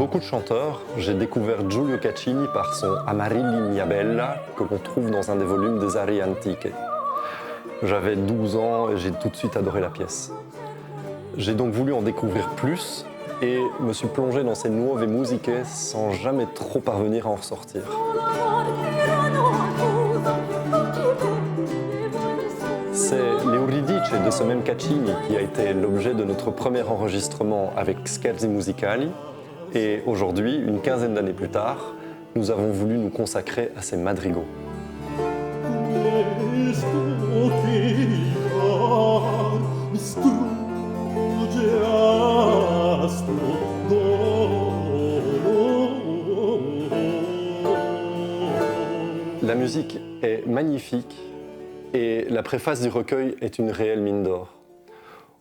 beaucoup de chanteurs, j'ai découvert Giulio Caccini par son Amarilli mia bella que l'on trouve dans un des volumes des Arie Antiche. J'avais 12 ans et j'ai tout de suite adoré la pièce. J'ai donc voulu en découvrir plus et me suis plongé dans ces nuove musiche sans jamais trop parvenir à en ressortir. C'est l'Euridice de ce même Caccini qui a été l'objet de notre premier enregistrement avec Scherzi Musicali. Et aujourd'hui, une quinzaine d'années plus tard, nous avons voulu nous consacrer à ces madrigaux. La musique est magnifique et la préface du recueil est une réelle mine d'or.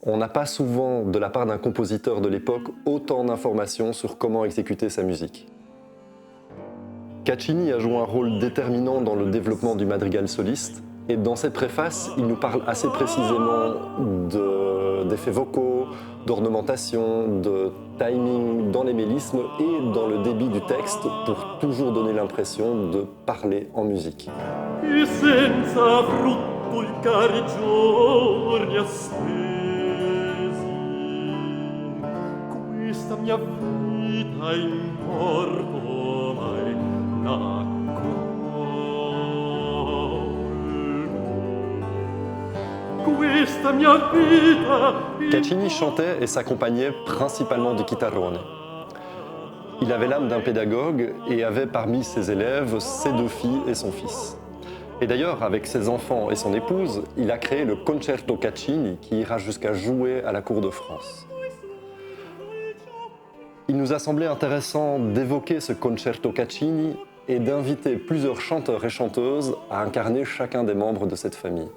On n'a pas souvent, de la part d'un compositeur de l'époque, autant d'informations sur comment exécuter sa musique. Caccini a joué un rôle déterminant dans le développement du madrigal soliste, et dans cette préface, il nous parle assez précisément d'effets vocaux, d'ornementation, de timing dans les mélismes et dans le débit du texte pour toujours donner l'impression de parler en musique. Mia vita in porto mai Caccini chantait et s'accompagnait principalement du chitarrone. Il avait l'âme d'un pédagogue et avait parmi ses élèves ses 2 filles et son fils. Et d'ailleurs, avec ses enfants et son épouse, il a créé le Concerto Caccini qui ira jusqu'à jouer à la cour de France. Il nous a semblé intéressant d'évoquer ce Concerto Caccini et d'inviter plusieurs chanteurs et chanteuses à incarner chacun des membres de cette famille.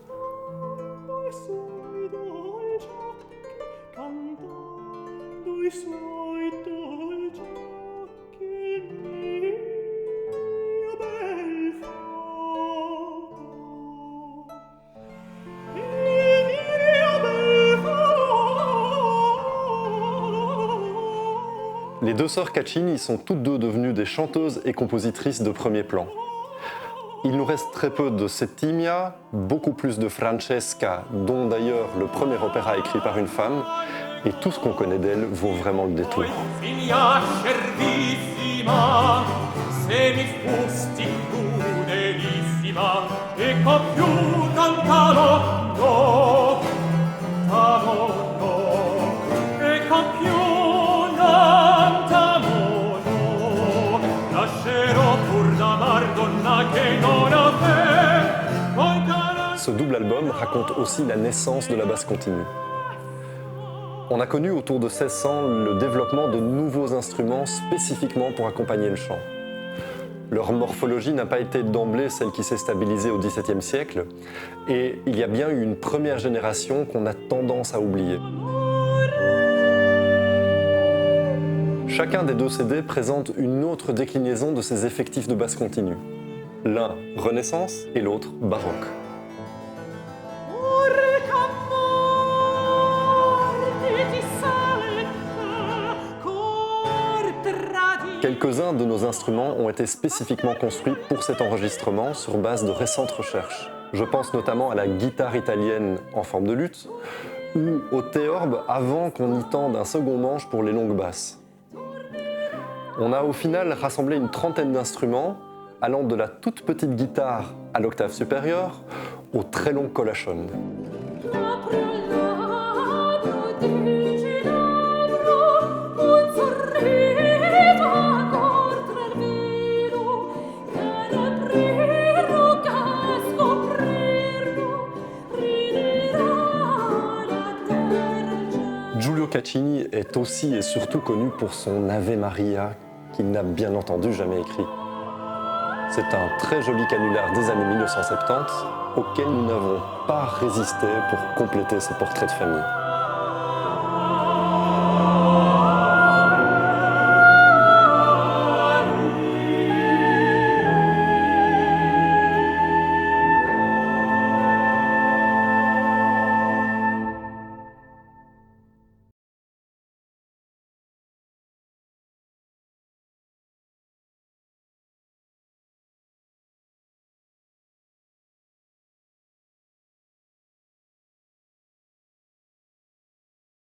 Les 2 sœurs Caccini sont toutes 2 devenues des chanteuses et compositrices de premier plan. Il nous reste très peu de Settimia, beaucoup plus de Francesca, dont d'ailleurs le premier opéra écrit par une femme, et tout ce qu'on connaît d'elle vaut vraiment le détour. Ce double album raconte aussi la naissance de la basse continue. On a connu autour de 1600 le développement de nouveaux instruments spécifiquement pour accompagner le chant. Leur morphologie n'a pas été d'emblée celle qui s'est stabilisée au XVIIe siècle, et il y a bien eu une première génération qu'on a tendance à oublier. Chacun des 2 CD présente une autre déclinaison de ces effectifs de basse continue. L'un Renaissance et l'autre Baroque. Quelques-uns de nos instruments ont été spécifiquement construits pour cet enregistrement sur base de récentes recherches. Je pense notamment à la guitare italienne en forme de luth ou au théorbe avant qu'on y tende un second manche pour les longues basses. On a au final rassemblé une trentaine d'instruments allant de la toute petite guitare à l'octave supérieure au très long colachon. Giulio Caccini est aussi et surtout connu pour son Ave Maria, qu'il n'a bien entendu jamais écrit. C'est un très joli canular des années 1970 auquel nous n'avons pas résisté pour compléter ce portrait de famille.